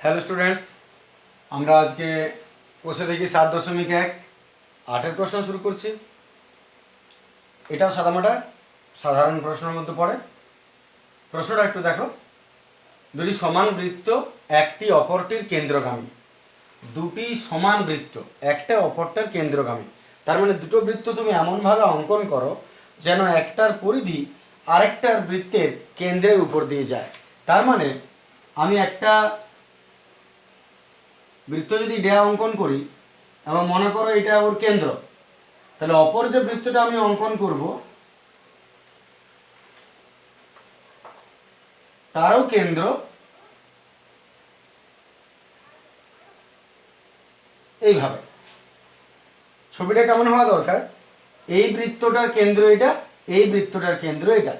Hello students, আমরা আজকে কোষে দেখি 7.1 8-এর প্রশ্ন শুরু করছি। এটাও সাদামাটা সাধারণ প্রশ্নের মধ্যে পড়ে। প্রশ্নটা একটু দেখো। দুটি সমান বৃত্ত একটি অপরটির কেন্দ্রগামী। দুটি সমান বৃত্ত একটা অপরটার কেন্দ্রগামী, তার মানে দুটো বৃত্ত তুমি এমনভাবে অঙ্কন করো যেন একটার পরিধি আরেকটার বৃত্তের কেন্দ্রের উপর দিয়ে যায়। তার মানে আমি একটা বৃত্ত যদি ড্যা অঙ্কন করি এবং মনে করো এটা ওর কেন্দ্র, তাহলে অপর যে বৃত্তটা আমি অঙ্কন করব তারও কেন্দ্র এইভাবে। ছবিটা কেমন হওয়া দরকার? এই বৃত্তটার কেন্দ্র এটা, এই বৃত্তটার কেন্দ্র এটা।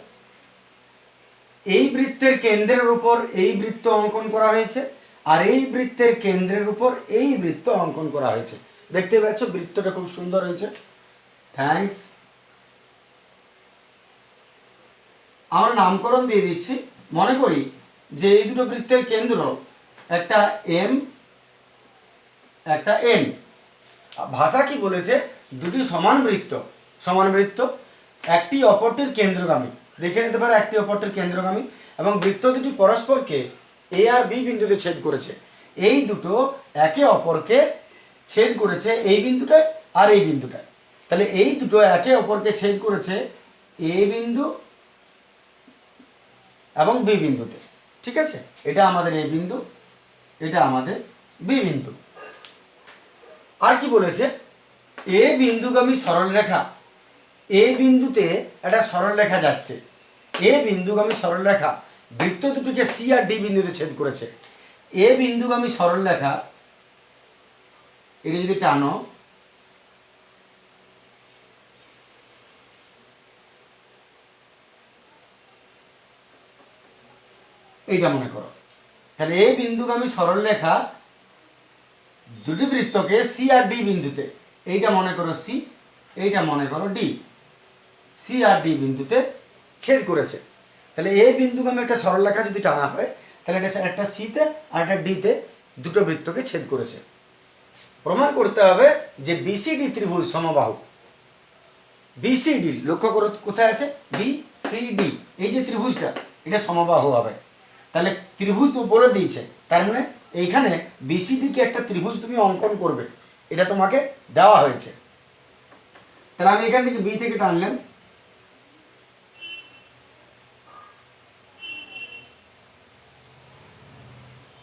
এই বৃত্তের কেন্দ্রের উপর এই বৃত্ত অঙ্কন করা হয়েছে, আর এই বৃত্তের কেন্দ্রের উপর এই বৃত্ত অঙ্কন করা হয়েছে। দেখতে পাচ্ছ বৃত্তটা খুব সুন্দর হয়েছে। থ্যাঙ্কস। আমরা নামকরণ দিয়ে দিচ্ছি। মনে করি যে এই দুটো বৃত্তের কেন্দ্র একটা এম, একটা এন। ভাষা কি বলেছে? দুটি সমান বৃত্ত, সমান বৃত্ত একটি অপরটির কেন্দ্রগামী। দেখে নিতে পারে একটি অপরটির কেন্দ্রগামী, এবং বৃত্ত দুটি পরস্পরকে এ আর বি বিন্দুতে ছেদ করেছে। এই দুটো একে অপরকে ছেদ করেছে এই বিন্দুটায় আর এই বিন্দুটায়। তাহলে এই দুটো একে অপরকে ছেদ করেছে এ বিন্দু এবং বি বিন্দুতে। ঠিক আছে, এটা আমাদের এ বিন্দু, এটা আমাদের বি বিন্দু। আর কি বলেছে? এ বিন্দুগামী সরলরেখা, এ বিন্দুতে একটা সরলরেখা যাচ্ছে। এ বিন্দুগামী সরলরেখা বৃত্ত দুটিকে সি আর ডি বিন্দুতে ছেদ করেছে। এ বিন্দুগামী সরলরেখা, এটা যদি টানো, এইটা মনে করো। তাহলে এ বিন্দুগামী সরলরেখা দুটি বৃত্তকে সি আর ডি বিন্দুতে, এইটা মনে করো সি, এইটা মনে করো ডি, সি আর ডি বিন্দুতে ছেদ করেছে। তাহলে এ বিন্দুগামী একটা সরলরেখা যদি টানা হয়, তাহলে এটা একটা সিতে আর একটা ডিতে দুটো বৃত্তকে ছেদ করেছে। প্রমাণ করতে হবে যে বিসিডি ত্রিভুজ সমবাহু। বিসিডি লক্ষ্য করো কোথায় আছে, বিসিডি, এই যে ত্রিভুজটা এটা সমবাহু হবে। তাহলে ত্রিভুজ বলে দিয়েছে, তার মানে এইখানে বিসিডিকে একটা ত্রিভুজ তুমি অঙ্কন করবে, এটা তোমাকে দেওয়া হয়েছে। তাহলে আমি এখান থেকে বি থেকে টানলাম,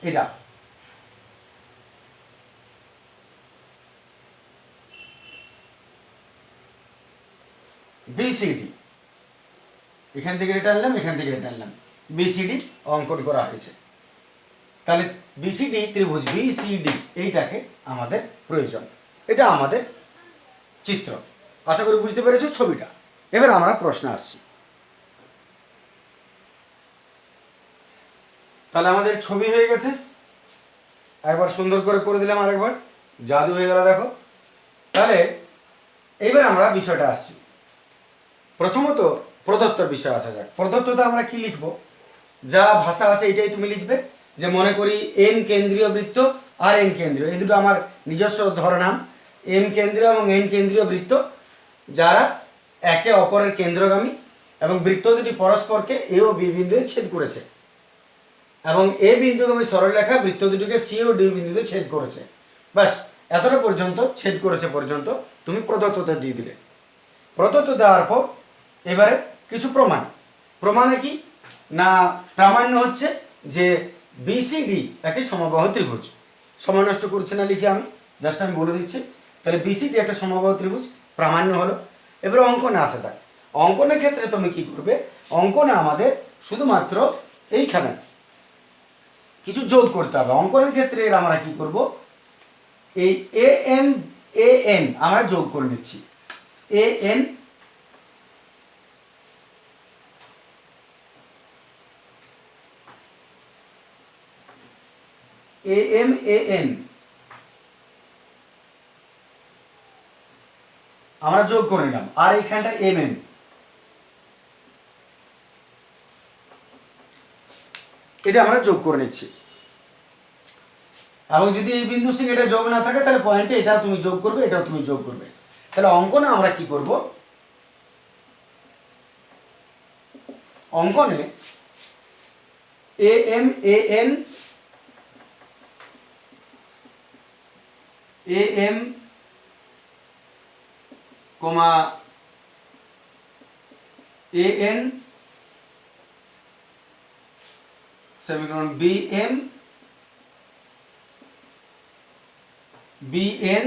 এটা বিসিডি, এখান থেকে এটা টানলাম, এখান থেকে এটা টানলাম, বিসিডি অঙ্কন করা হয়েছে। তাহলে বিসিডি ত্রিভুজ বিসিডি এইটাকে আমাদের প্রয়োজন, এটা আমাদের চিত্র। আশা করি বুঝতে পেরেছো ছবিটা। এবার আমরা প্রশ্নে আসছি। তাহলে আমাদের ছবি হয়ে গেছে, একবার সুন্দর করে দিলাম, আরেকবার জাদু হয়ে গেল দেখো। তাহলে এইবার আমরা বিষয়টা আসছি। প্রথমত প্রদত্তর বিষয়ে আসা যাক। প্রদত্ততে আমরা কি লিখব? যা ভাষা আছে এটাই তুমি লিখবে। যে মনে করি এম কেন্দ্রীয় বৃত্ত আর এন কেন্দ্রীয়, এই দুটো আমার নিজস্ব ধরনাম। এম কেন্দ্রীয় এবং এন কেন্দ্রীয় বৃত্ত যারা একে অপরের কেন্দ্রগামী, এবং বৃত্ত দুটি পরস্পরকে এ ও বি বিন্দুতে ছেদ করেছে, এবং এ বিন্দুগামী সরলরেখা বৃত্ত দুটিকে সি ও ডি বিন্দুতে ছেদ করেছে। ব্যাস, এতটা পর্যন্ত ছেদ করেছে পর্যন্ত তুমি প্রদত্ততে দিয়ে দিলে। প্রদত্ত দেওয়ার পর এবারে কিছু প্রমাণ। প্রমাণে কি না, প্রামাণ্য হচ্ছে যে বিসিডি একটি সমবাহু ত্রিভুজ। সময় নষ্ট করছে না লিখে আমি জাস্ট আমি বলে দিচ্ছি। তাহলে বিসিডি একটা সমবাহু ত্রিভুজ, প্রামাণ্য হলো। এবারে অঙ্কনে আসা যাক। অঙ্কনের ক্ষেত্রে তুমি কি করবে? অঙ্কনে আমাদের শুধুমাত্র এইখানে কিছু যোগ করতে হবে। অঙ্কনের ক্ষেত্রে এর আমরা কি করব, এই এ এম এ এন আমরা যোগ করে নিচ্ছি। A N A M A N আমরা যোগ করে নিলাম, আর এইখানটা এম এন, এটা আমরা যোগ করে নিচ্ছি। এবং যদি এই বিন্দুর সঙ্গে এটা যোগ না থাকে তাহলে পয়েন্টে এটাও তুমি যোগ করবে, এটাও তুমি যোগ করবে। তাহলে অঙ্কনে আমরা কি করব, অঙ্কনে AM AN AM comma AN semicolon BM BN,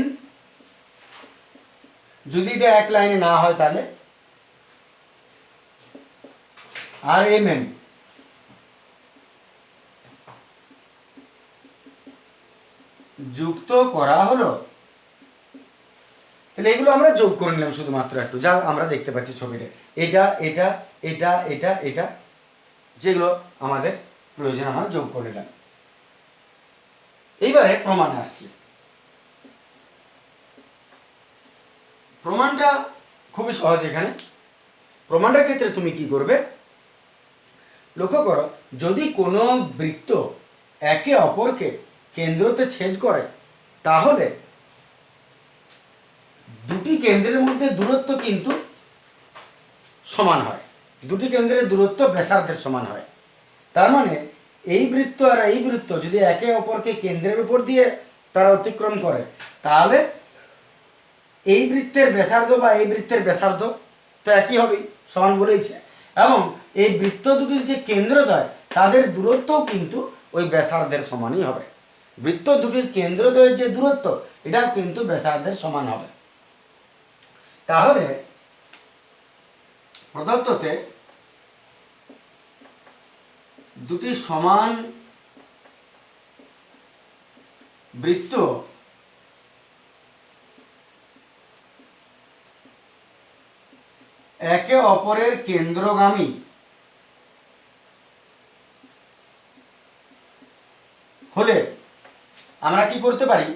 যদি এটা এক লাইনে না হয় তাহলে আর MN যুক্ত করা হলো। তাহলে এগুলো আমরা যোগ করে নিলাম শুধুমাত্র একটু, যা আমরা দেখতে পাচ্ছি ছবিতে, এটা এটা এটা এটা এটা যেগুলো আমাদের প্রয়োজন আমরা যোগ করে নিলাম। এইবারে প্রমাণে আসছি। প্রমাণটা খুবই সহজ। এখানে প্রমাণের ক্ষেত্রে তুমি কি করবে, লক্ষ্য করো, যদি কোনো বৃত্ত একে অপরকে কেন্দ্রতে ছেদ করে তাহলে দুটি কেন্দ্রের মধ্যে দূরত্ব কিন্তু সমান হয়, দুটি কেন্দ্রের দূরত্ব ব্যাসার্ধের সমান হয়। তার মানে এই বৃত্ত আর এই বৃত্ত যদি একে অপরকে কেন্দ্রের উপর দিয়ে তারা অতিক্রম করে তাহলে এই বৃত্তের ব্যাসার্ধ বা এই বৃত্তের ব্যাসার্ধ তো একই হবে, সমান বলেইছে। এবং এই বৃত্ত দুটির যে কেন্দ্রদ্বয় তাদের দূরত্বও কিন্তু ওই ব্যাসার্ধের সমানই হবে। বৃত্ত দুটির কেন্দ্রদ্বয়ের যে দূরত্ব এটা কিন্তু ব্যাসার্ধের সমান হবে। তাহলে প্রদত্ততে দুটি সমান বৃত্ত একে অপরের কেন্দ্রগামী হলে আমরা কি করতে পারি,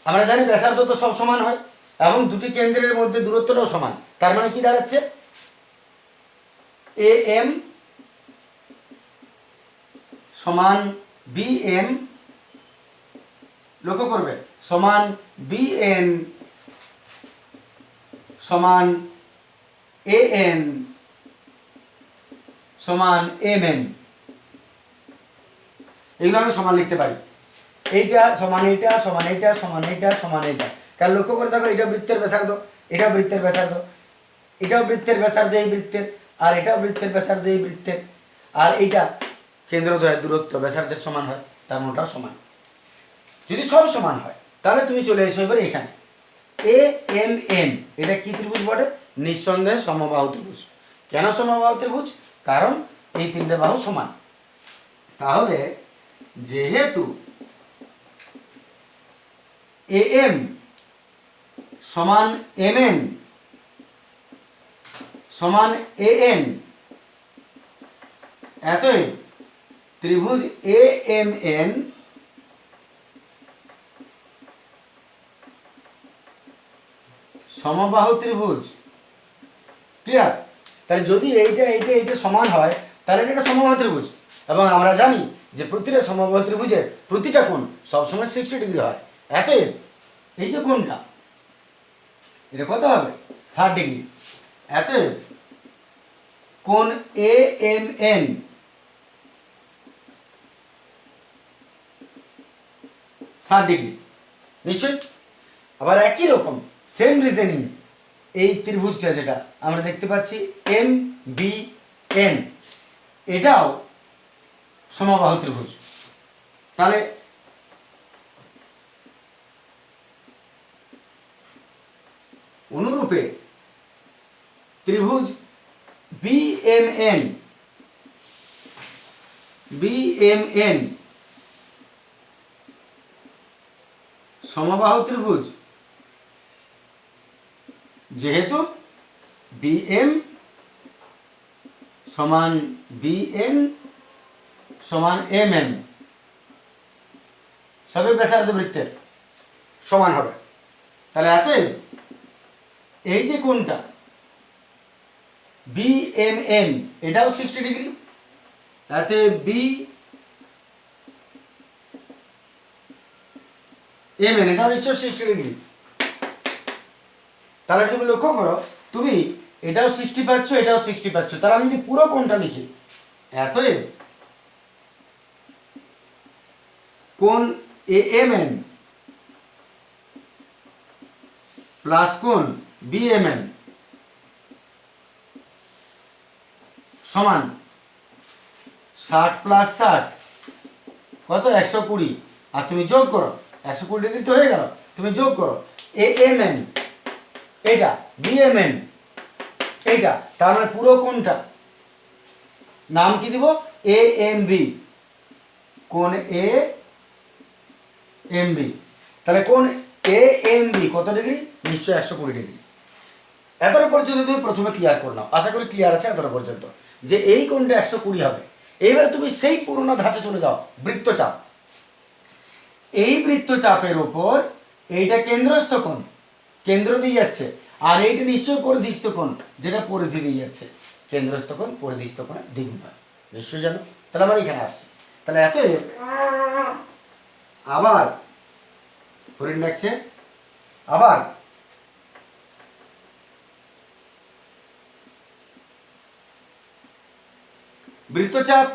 আমরা জানি ব্যাসার্ধ তো সব সমান হয় এবং দুটি কেন্দ্রের মধ্যে দূরত্বটাও সমান। তার মানে কি দাঁড়াচ্ছে, AM সমান BM, লক্ষ্য করবে, সমান BN সমান AN সমান MN। এগুলো আমি সমান লিখতে পারি, এইটা সমান এইটা সমান এইটা সমান এইটা সমান এইটা। কারণ লক্ষ্য করে দেখো, এটা বৃত্তের ব্যাসার্ধ, এটাও বৃত্তের ব্যাসার্ধ, এটাও বৃত্তের ব্যাসার্ধ এই বৃত্তের, আর এটাও বৃত্তের ব্যাসার্ধ এই বৃত্তের, আর এইটা কেন্দ্রদ্বয়ের দূরত্ব ব্যাসার্ধের সমান হয়, তার মনটাও সমান। যদি সব সমান হয় তাহলে তুমি চলে এসো এবার এখানে AMN, এটা কি ত্রিভুজ বটে, নিঃসন্দেহে সমবাহু ত্রিভুজ। কেন সমবাহু ত্রিভুজ, কারণ এই তিনটে বাহু সমান। তাহলে যেহেতু AM সমান MN সমান AN, অতএব ত্রিভুজ AMN সমবাহু ত্রিভুজ। ক্লিয়ার? তাহলে যদি এইটা এইটা এইটা সমান হয় তাহলে এটা সমবাহু ত্রিভুজ। এবং আমরা জানি যে প্রতিটা সমবাহু ত্রিভুজের প্রতিটা কোণ সবসময় 60 ডিগ্রি হয়। অতএব এই যে কোণটা এটা কত হবে, 60 ডিগ্রি। অতএব কোণ AMN ডিগ্রি নিশ্চয়ই। আবার একই রকম সেম রিজনিং এই ত্রিভুজটা যেটা আমরা দেখতে পাচ্ছি MBN, এটাও সমবাহু ত্রিভুজ। তাহলে অনুরূপে ত্রিভুজ BMN সমবাহু ত্রিভুজ, যেহেতু BM সমান BN সমান MN সবই ব্যাসার্ধ বৃত্তের সমান হবে। তাহলে অতএব এই যে কোণটা BMN এটাও 60 ডিগ্রি। অতএব এম এন, এটাও নিশ্চয় 60 ডিগ্রি। তাহলে তুমি লক্ষ্য করো, তুমি এটাও 60 পাচ্ছ, এটাও 60 পাচ্ছ। তাহলে আমি যদি পুরো কোণটা লিখি, অতএব কোণ এ এম এন প্লাস কোণ বি এম এন সমান 60 প্লাস 60 কত, 120। আর তুমি যোগ করো, 120 ডিগ্রি তো হয়ে গেল, তুমি যোগ করো এ এম এন এইটা, বি এম এন এইটা, তার মানে পুরো কোণটা নাম কি দিব, এ এম বি, কোণ এ এম বি। তাহলে কোণ এ এম বি কত ডিগ্রি, নিশ্চয়ই 120 ডিগ্রি। এতটা পর্যন্ত তুমি প্রথমে ক্লিয়ার করে নাও, আশা করি ক্লিয়ার আছে এতটা পর্যন্ত, যে এই কোণটা 120 হবে। এইবার তুমি সেই পুরোনো ধাঁচে চলে যাও, বৃত্তচাপ। এই বৃত্তচাপের উপর এইটা কেন্দ্রস্থ কোণ, কেন্দ্র দিয়ে যাচ্ছে, আর এইটা নিশ্চয়ই পরিধিস্থ কোণ, যেটা পরিধি দিয়ে যাচ্ছে। কেন্দ্রস্থ কোণ পরিধিস্থ কোণের দ্বিগুণ হয়, নিশ্চয়ই জানো। তাহলে আমরা এখানে আসছি। তাহলে এতএব আবার হরিণ ডাকছে, আবার বৃত্তচাপ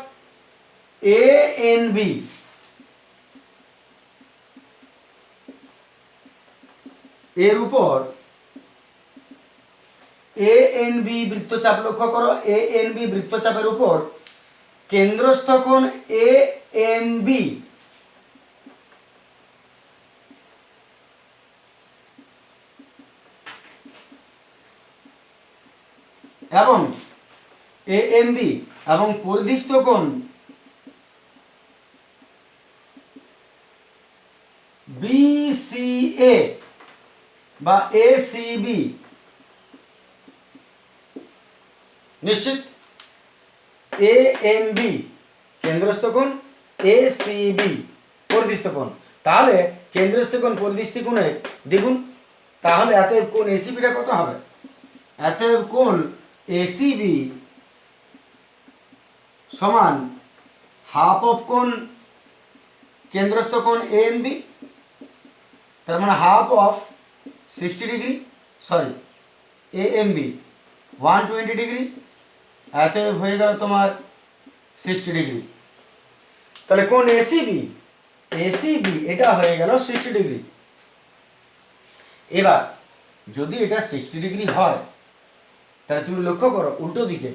এ এন বি এর উপর এ এন বি বৃত্তচাপ, লক্ষ্য করো এ এন বি বৃত্তচাপের উপর কেন্দ্রস্থ কোণ এ এম বি এবং এ এম বি এবং পরিধিস্থ কোণ বিসিএ বা এসিবি, নিশ্চিত এ এম বি কেন্দ্রস্থ কোণ, এসিবি পরিধিস্থ কোণ। তাহলে কেন্দ্রস্থ কোণ পরিধিস্থ কোণের দ্বিগুণ। তাহলে এতএব কোণ এসিবিটা কত হবে, এতএব কোণ এসিবি সমান হাফ অফ কোণ কেন্দ্রস্থ কোণ এ এম বি, তার মানে half of 60 degree, sorry A M B 120 degree, এতএব হয়ে গেল তোমার 60 ডিগ্রি। তাহলে কোণ এসিবি, এসিবি এটা হয়ে গেল 60 ডিগ্রি। এবার যদি এটা 60 ডিগ্রি হয়, তাহলে তুমি লক্ষ্য করো উল্টো দিকে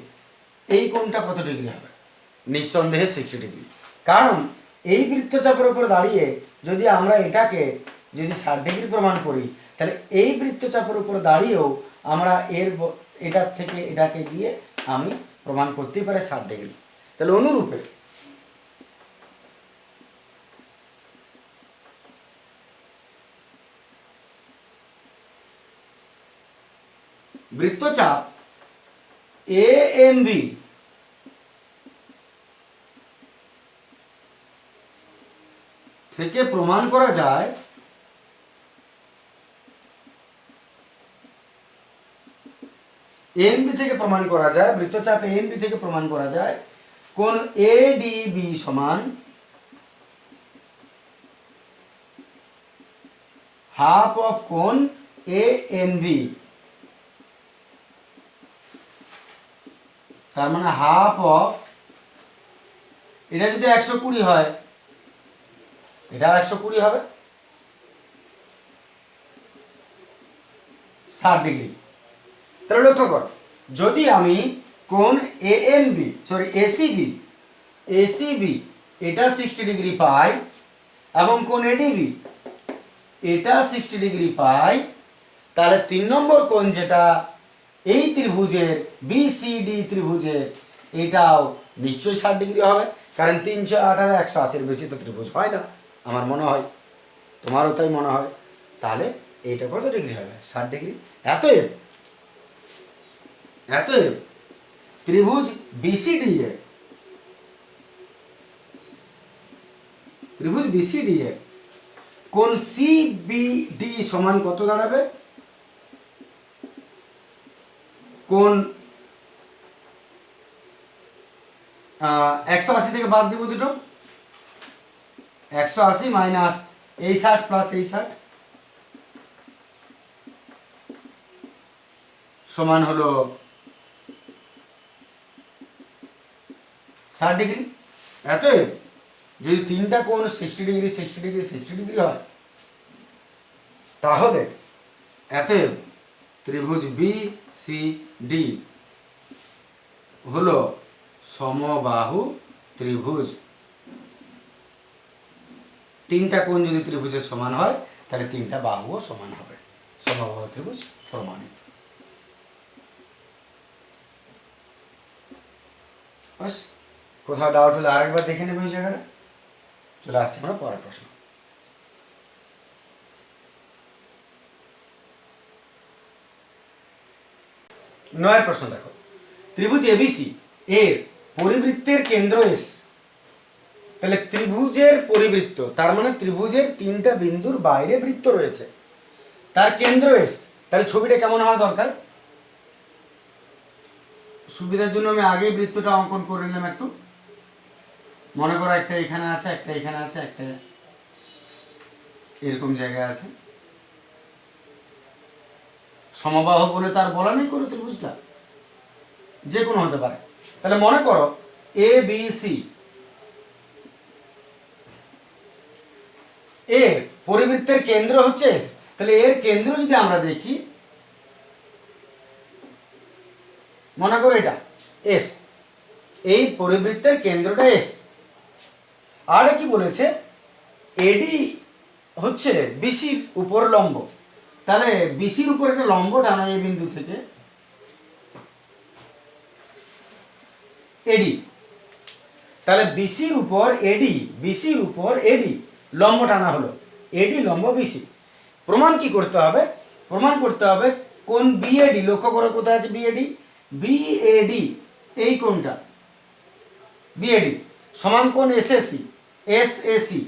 এই কোণটা কত ডিগ্রি হবে, নিঃসন্দেহে 60 ডিগ্রি। কারণ এই বৃত্তচাপের উপর দাঁড়িয়ে যদি আমরা এটাকে যদি 60 ডিগ্রি প্রমাণ করি, তাহলে এই বৃত্তচাপের উপর দাঁড়িয়েও আমরা এটার থেকে এটাকে গিয়ে আমি প্রমাণ করতেই পারি 60 ডিগ্রি। তাহলে অনুরূপে বৃত্তচাপ এ এম বি থেকে প্রমাণ করা যায় এএমবি থেকে প্রমাণ করা যায়, বৃত্তচাপ এএমবি থেকে প্রমাণ করা যায় কোণ এডিবি সমান হাফ অফ কোণ এএনবি, তার মানে হাফ অফ, এটা যদি 120 হয় এটা 120 হবে, 60 ডিগ্রি। তাহলে লক্ষ্য করো, যদি আমি কোণ এএমবি সরি এসিবি, এসিবি এটা 60 ডিগ্রি পাই এবং কোণ এডিবি এটা 60 ডিগ্রি পাই, তাহলে 3 নম্বর কোণ যেটা এই ত্রিভুজের বিসিডি ত্রিভুজের, এটাও নিশ্চয়ই 60 ডিগ্রি হবে। কারণ 318 180 বেশি তো ত্রিভুজ হয় না, আমার মনে হয়, তোমারও তাই মনে হয়। তাহলে এইটা কত ডিগ্রি হবে, 60 ডিগ্রি। এতএব এতএব ত্রিভুজ বিসিডি এ, ত্রিভুজ বিসিডি এ কোণ সিবিডি সমান কত দাঁড়াবে, কোণ 180 থেকে বাদ দিব দুটো, 180 মাইনাস এই 60 প্লাস এই 60 সমান হলো 60 ডিগ্রি। অতএব যদি তিনটা কোণ 60 ডিগ্রি 60 ডিগ্রি 60 ডিগ্রি হয়, তাহলে অতএব ত্রিভুজ বি সি ডি হলো সমবাহু ত্রিভুজ। তিনটা কোণ যদি ত্রিভুজের সমান হয়, তাহলে তিনটা বাহুও সমান হবে। সমবাহু ত্রিভুজ প্রমাণিত। বাস, কোথাও ডাউট হলে আরেকবার দেখে নেবো এই জায়গাটা। চলে আসছি আমরা পরের প্রশ্ন। নয়ের প্রশ্ন দেখো, ত্রিভুজ এবিসি এর পরিবৃত্তের কেন্দ্র এস। তাহলে ত্রিভুজের পরিবৃত্ত, তার মানে ত্রিভুজের তিনটা বিন্দুর বাইরে বৃত্ত রয়েছে, তার কেন্দ্র এস। তাহলে ছবিটা কেমন হওয়া দরকার? সুবিধার জন্য আমি আগেই বৃত্তটা অঙ্কন করে নিলাম একটু। মনে করো একটা এখানে আছে, একটা এখানে আছে, একটা এরকম জায়গায় আছে। সমবাহু বলে তার বলা নেই কোনো ত্রিভুজটা, যে কোনো হতে পারে। তাহলে মনে করো এ বি সি এর পরিবৃত্তের কেন্দ্র হচ্ছে এস। তাহলে এর কেন্দ্র যদি আমরা দেখি, মনে করো এটা এস, এই পরিবৃত্তের কেন্দ্রটা এস। আর কি বলেছে, এডি হচ্ছে বিসির উপর লম্ব। তাহলে বিসির উপর একটা লম্ব টানা এই বিন্দু থেকে এডি। তাহলে বিসির উপর এডি, বিসির উপর এডি লম্ব টানা হলো, এডি লম্ব বিসি। প্রমাণ কি করতে হবে? প্রমাণ করতে হবে কোন বিএডি, লক্ষ্য করো কোথায় আছে বিএডি, বিএডি এই কোণটা বিএডি সমান কোণ এসএসি, এসএসি,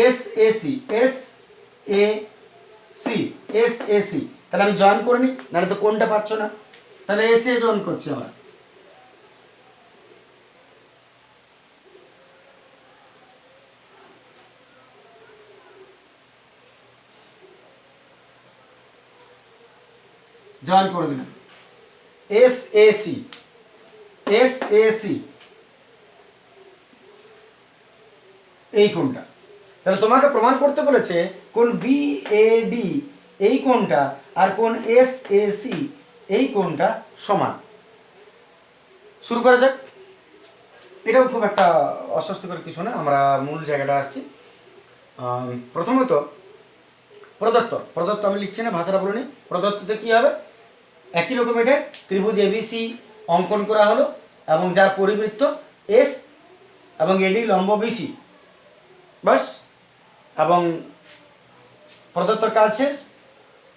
এসএসি, এসএসি, এসএসি। তাহলে আমি জয়েন করে নিই, নাহলে তো কোণটা পাচ্ছ না। তাহলে এসএ জয়েন করছি আমরা। জয়েন করে দিলাম এসএসি, এসএসি এই কোণটা। তাহলে তোমাকে প্রমাণ করতে বলেছে কোন বিএডি এই কোণটা আর কোন এসএসি এই কোণটা সমান। শুরু করা যাক। এটাও খুব একটা অস্বস্তিকর কিছু না, আমরা মূল জায়গাটা আসছি। প্রথমত প্রদত্ত আমি লিখছি না, ভাষাটা বলে নিই। প্রদত্ততে কী হবে, একই রকম এটা ত্রিভুজ এবিসি অঙ্কন করা হলো এবং যার পরিবৃত্ত এস এবং এডি লম্ব বিসি, বাস। এবং প্রদত্তর কাজ শেষ।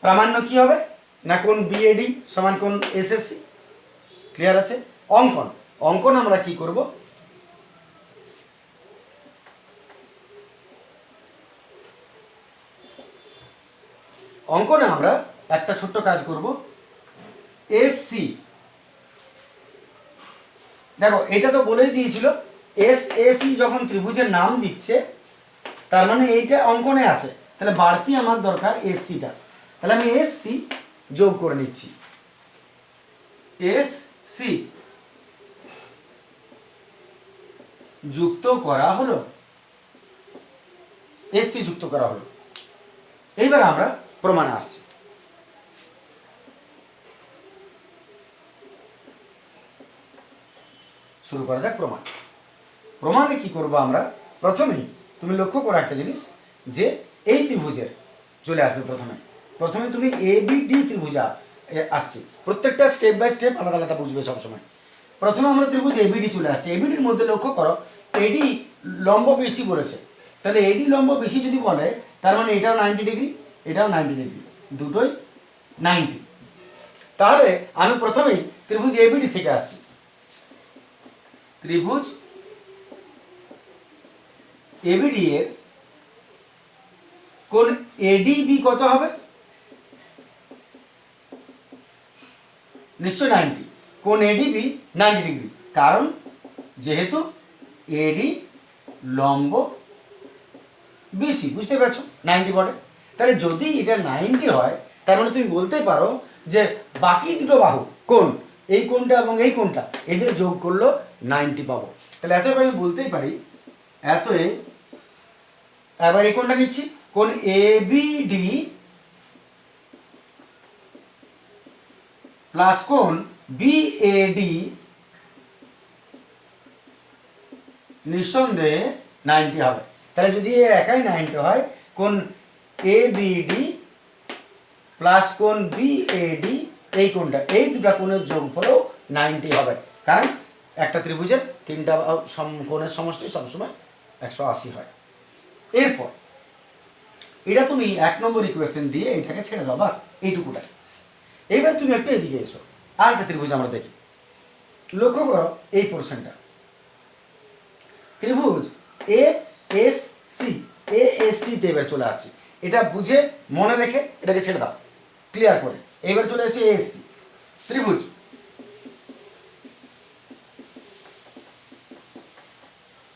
প্রামাণ্য কি হবে না, কোন বিএডি সমান কোন এসএসসি। ক্লিয়ার আছে? অঙ্কন আমরা কি করব, অঙ্কনে আমরা একটা ছোট্ট কাজ করব। এসসি, দেখো এটা তো বলেই দিয়েছিল এসএসি যখন ত্রিভুজের নাম দিচ্ছে, তার মানে এইটা অঙ্কনে আছে। তাহলে বাড়তি আমার দরকার এসসিটা। তাহলে আমি এসসি যোগ করে নিচ্ছি। এসসি যুক্ত করা হলো, এসসি যুক্ত করা হলো। এইবার আমরা প্রমাণে আসছি। শুরু করা যাক প্রমাণ। প্রমাণে কি করব আমরা, প্রথমেই তুমি লক্ষ্য করো একটা জিনিস, যে এই ত্রিভুজের চলে আসবে প্রথমে তুমি এবিডি ত্রিভুজ আসছে। প্রত্যেকটা স্টেপ বাই স্টেপ আলাদা আলাদা বুঝবে সবসময়। প্রথমে আমরা ত্রিভুজ এবিডি চলে আসছে। এবিডির মধ্যে লক্ষ্য করো এডি লম্ব বিসি বলেছে। তাহলে এডি লম্ব বিসি যদি বলে, তার মানে এটাও 90 ডিগ্রি, এটাও 90 ডিগ্রি, দুটোই 90। তাহলে আমি প্রথমেই ত্রিভুজ এবিডি থেকে আসছি। ত্রিভুজ এবিডি এর কোণ এডিবি কত হবে? নিশ্চয় 90। কোণ এডিবি 90 ডিগ্রি, কারণ যেহেতু এডি লম্ব বিসি, বুঝতে পারছো 90 বটে। তাহলে যদি এটা 90 হয় তার মানে তুমি বলতে পারো যে বাকি দুটো বাহু কোণ, এই কোণটা এবং এই কোণটা, এদের যোগ করলো 90 পাবো। তাহলে এতএব আমি বলতেই পারি, এতএব এবার এই কোণটা নিচ্ছি, কোণ এবিডি প্লাস কোণ বিএডি নিঃসন্দেহে 90 হবে। তাহলে যদি একাই 90 হয়, কোণ এবিডি প্লাস কোণ বিএডি, এই কোণটা, এই দুটা কোণের যোগফলও 90 হবে, কারণ একটা ত্রিভুজের তিনটা কোণের সমষ্টি সবসময় 180 হয়। এরপর এটা তুমি 1 নম্বর ইকুয়েশন দিয়ে এটাকে ছেড়ে দাও, বাস এইটুকুটাই। এইবার তুমি একটু এদিকে এসো, আর একটা ত্রিভুজ আমরা দেখি। লক্ষ্য করো এই পোর্শনটা, ত্রিভুজ A S C, A S C তে এবার চলে আসছি। এটা বুঝে মনে রেখে এটাকে ছেড়ে দাও ক্লিয়ার করে। এবার চলে এসে এ এস সি ত্রিভুজ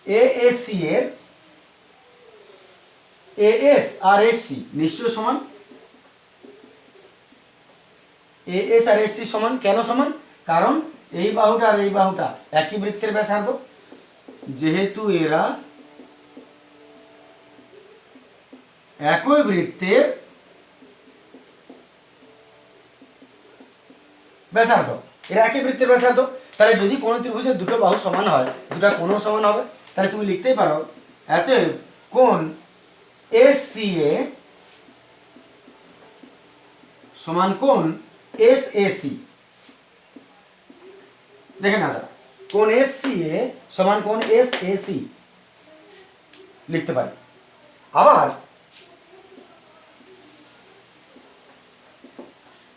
এ এস সি এর এ এস আর এস সি নিশ্চয় সমান। এ এস আর এস সি সমান, কেন সমান? কারণ এই বাহুটা আর এই বাহুটা একই বৃত্তের ব্যাসার্ধ, যেহেতু এরা একই বৃত্তের ব্যাসার্ধ, এরা একই বৃত্তের ব্যাসার্ধ, তাহলে যদি কোনো ত্রিভুজের দুটো বাহু সমান হয়, দুটো কোণও সমান হবে। তাহলে তুমি লিখতেই পারো অতএব কোণ এস সি এ সমান কোণ এস এ সি। দেখে না দাদা, কোণ এস সি এ সমান কোণ এস এ সি লিখতে পারি। আবার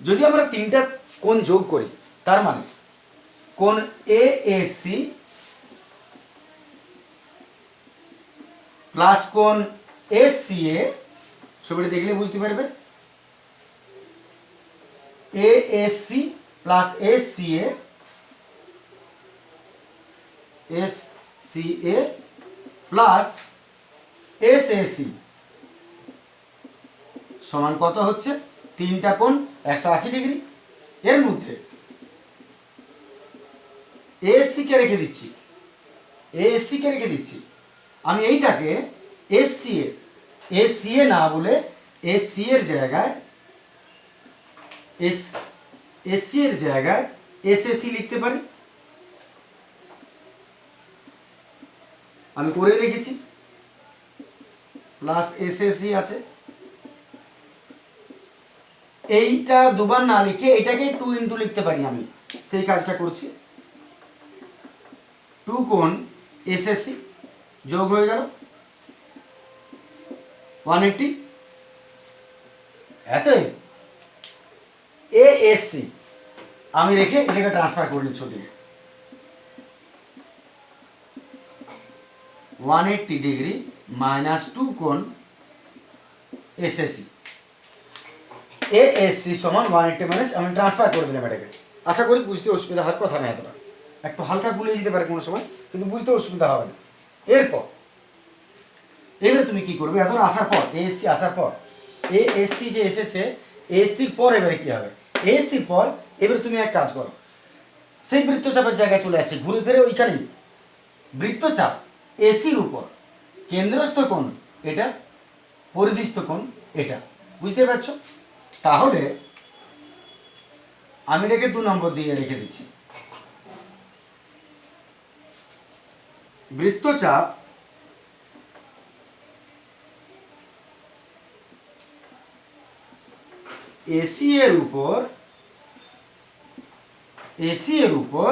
যদি আমরা তিনটা কোণ যোগ করি, তার মানে কোণ এ এস সি প্লাস কোণ এস সি এ, ছবিটা দেখলে বুঝতে পারবে, A S C plus S C A, S C A plus S A C সমান কত হচ্ছে? তিনটা কোণ 180 ডিগ্রি। এর মধ্যে এএসসি কে রেখে দিচ্ছি, এএসসি কে রেখে দিচ্ছি। আমি এইটাকে এসসি এ, এসসি এ না বলে এসসি এর জায়গায় এসসি এর জায়গায় এসএসসি লিখতে পারি। আমি করে রেখেছি, প্লাস এসএসসি আছে। এইটা দুবার না লিখে এটাকে 2 ইন্টু লিখতে পারি, আমি সেই কাজটা করছি। 2 কোণ এসএসসি যোগ হয়ে গেল 180। এতই এএসসি আমি রেখে এটাকে ট্রান্সফার করে নিচ্ছি ওদিকে, 180 ডিগ্রি মাইনাস 2 কোণ এসএসসি, এএসসি সমান 180 মাইনাস, আমি ট্রান্সফার করে দিলাম এটাকে। আশা করি বুঝতে অসুবিধা হওয়ার কথা নেই, এতটা একটু হালকা গুলিয়ে যেতে পারে কোনো সময়, কিন্তু বুঝতে অসুবিধা হবে না। এরপর এবারে তুমি কি করবে, এত আসার পর এএসসি আসার পর এএসসি যে এসেছে, এএসসির পর এবারে কি হবে, এএসসির পর এবারে তুমি এক কাজ করো, সেই বৃত্তচাপের জায়গায় চলে আসছে, ঘুরে ফিরে ওইখানেই বৃত্তচাপ এসির উপর কেন্দ্রস্থ কোণ এটা, পরিধিস্থ কোণ এটা, বুঝতে পারছো? তাহলে আমি এটাকে 2 নম্বর দিয়ে রেখে দিচ্ছি। বৃত্তচাপ এসি এর উপর, এসি এর উপর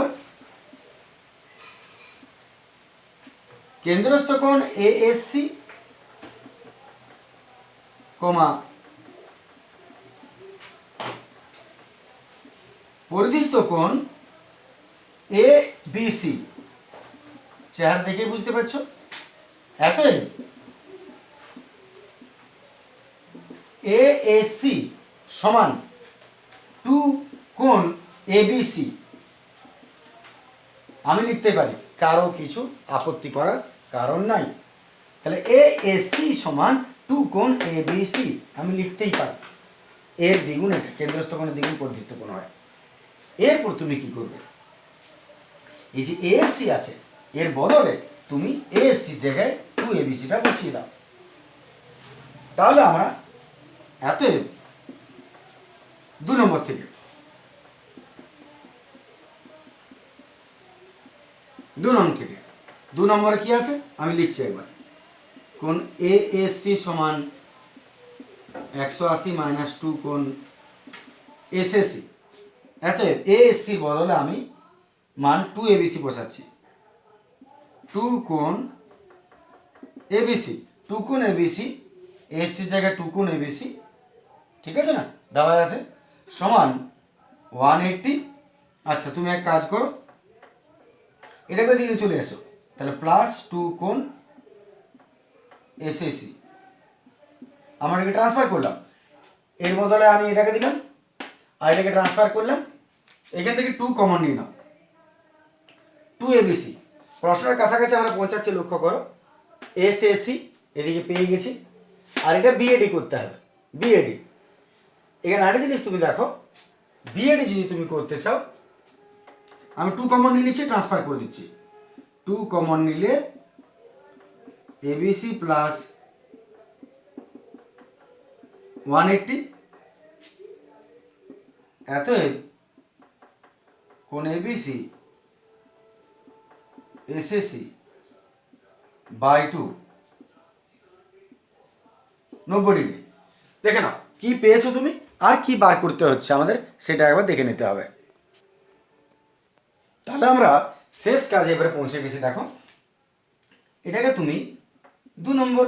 কেন্দ্রস্থ কোণ এএসসি কমা পরিধিস্থ কোণ এ বিসি, চেহারা দেখে বুঝতে পারছো? এতই এএসসি সমান 2 কোণ এবিসি আমি লিখতে পারি, কারো কিছু আপত্তি করার কারণ নাই। তাহলে এ এস সি সমান 2 কোণ এ বি সি আমি লিখতেই পারি। এর দ্বিগুণ এটা, কেন্দ্রস্থ কোণের দ্বিগুণ পরিধিস্থ কোণ হয়। এরপর তুমি কি করবে, এই যে এএসসি আছে এর বদলে তুমি এএসসি জায়গায় 2 এবিসিটা বসিয়ে দাও। তাহলে আমরা এতএব 2 নম্বর থেকে 2 নং থেকে 2 নম্বরে কি আছে আমি লিখছি একবার। কোণ এএসসি সমান 180 মাইনাস 2 কোণ এসএসসি। এতএব এএসসির বদলে আমি মান 2 এবিসি বসাচ্ছি। 2 কোণ এবিসি, 2 কোণ এবিসি, এএসসির জায়গায় 2 কোণ এবিসি, ঠিক আছে না, দেওয়া আছে, সমান 180। আচ্ছা তুমি এক কাজ করো, এটাকে দিকে চলে এসো, তাহলে প্লাস 2 কোণ এসএসসি। আমরা এটাকে ট্রান্সফার করলাম, এর বদলে আমি এটাকে দিলাম আর এটাকে ট্রান্সফার করলাম। এখান থেকে 2 কমন নিয়ে নাও, 2 এবিসি। প্রশ্নের কাছাকাছি আমরা পৌঁছাচ্ছি, লক্ষ্য করো। এসএসসি এদিকে পেয়ে গেছি, আর এটা বিএডি করতে হবে, বিএডি। এখানে আরেকটা জিনিস তুমি দেখো, বিএডি যদি তুমি করতে চাও, আমি 2 কমন নিয়ে নিচ্ছি, ট্রান্সফার করে দিচ্ছি। 2 কমন নিলে এবিসি প্লাস 180, এতএব কোণ এবিসি এসএসসি বাই 2 90 ডিগ্রি। দেখে নাও কি পেয়েছো তুমি, আর কি বার করতে হচ্ছে আমাদের সেটা একবার দেখে নিতে হবে। তাহলে আমরা শেষ কাজে এবারে পৌঁছে গেছি। দেখো এটাকে তুমি 2 নম্বর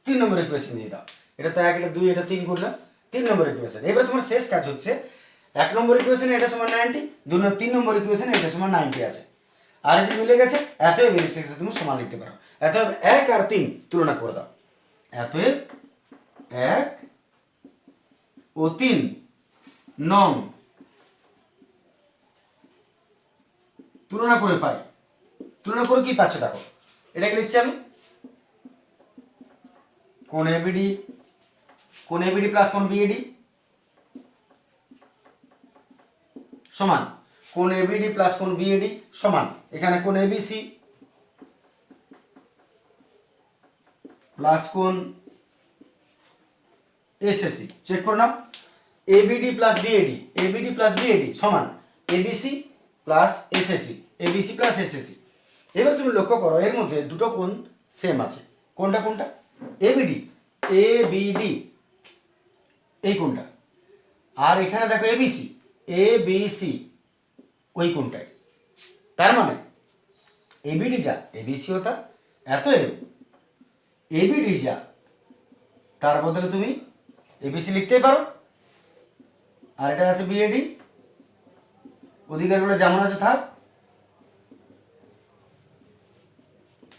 3 নম্বর ইকুয়েশন দিয়ে দাও। এটা তো 1, এটা 2, এটা 3 করলাম, 3 নম্বর ইকুয়েশন। এবারে তোমার শেষ কাজ হচ্ছে 1 নম্বর ইকুয়েশনে এটা সমান 90, 3 নম্বর ইকুয়েশনে এটা সমান 90 আছে, আর এসে মিলে গেছে। এতএব ইলেকট্রিক তুমি সমান লিখতে পারো। এতএব 1 আর 3 তুলনা করে দাও। এতএব 1 ও 3 নং তুলনা করে পাই। তুলনা করে কি পাচ্ছ দেখো, এটাকে লিখছি আমি কোণ এবিডি, কোণ এবিডি প্লাস কোণ বিএডি সমান কোণ এবিডি প্লাস কোণ বিএডি সমান এখানে কোণ এবিসি প্লাস কোণ এসএসসি। চেক করে নাও, ABD plus BAD, ABD plus BAD সমান ABC plus SSC, ABC plus SSC. এবার তুমি লক্ষ্য করো এর মধ্যে দুটো কোণ সেম আছে। কোনটা কোনটা? এবিডি, এবিডি এই কোণটা, আর এখানে দেখো এবিসি, এবিসি ওই কোণটাই। তার মানে এবিডি যা এবিসিও তা। এতএব এবিডি যা তার বদলে তুমি এবিসি লিখতেই পারো, আর এটা আছে বিএডি, অধিকারগুলো যেমন আছে থাক।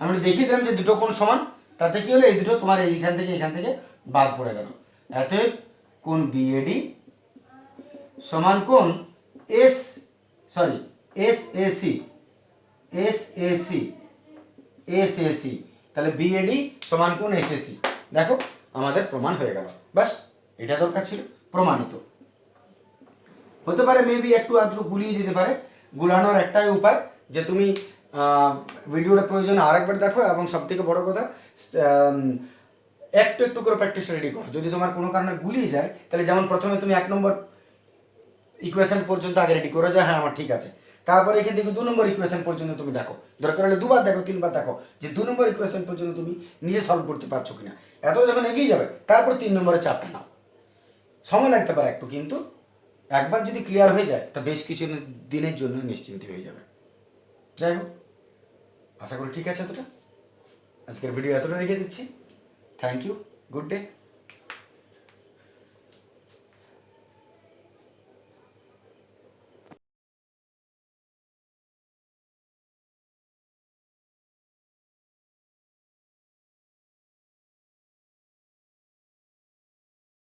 আমি দেখিয়ে দিলাম যে দুটো কোণ সমান, তাতে কি হলো এই দুটো তোমার এইখান থেকে এখান থেকে বাদ পড়ে গেল। অতএব কোণ বিএডি সমান কোণ এসএসি, এসএসি, এসএসি। তাহলে বিএডি সমান কোণ এসএসি। দেখো আমাদের প্রমাণ হয়ে গেল, বাস এটা দরকার ছিল, প্রমাণিত। হতে পারে মেবি একটু আধটু গুলিয়ে যেতে পারে, গুলানোর একটাই উপায় যে তুমি ভিডিওটা প্রয়োজনে আরেকবার দেখো, এবং সবথেকে বড় কথা একটু একটু করে প্র্যাকটিস রেডি করো। যদি তোমার কোনো কারণে গুলিয়ে যায় তাহলে যেমন প্রথমে তুমি 1 নম্বর ইকুয়েশন পর্যন্ত আগে রেডি করো, যে হ্যাঁ আমার ঠিক আছে। তারপরে এখান থেকে 2 নম্বর ইকুয়েশন পর্যন্ত তুমি দেখো, দরকার হলে 2 বার দেখো, 3 বার দেখো, যে 2 নম্বর ইকুয়েশন পর্যন্ত তুমি নিজে সলভ করতে পারছো কিনা। এত যখন এগিয়ে যাবে তারপর 3 নম্বরের চাপটা নাও। সময় লাগতে পারে একটু, কিন্তু একবার যদি ক্লিয়ার হয়ে যায় তা বেশ কিছু দিনের জন্য নিশ্চিন্ত হয়ে যাবে। যাই হোক, আশা করি ঠিক আছে। এতটা আজকের ভিডিও এতটা রেখে দিচ্ছি। Thank you, good day.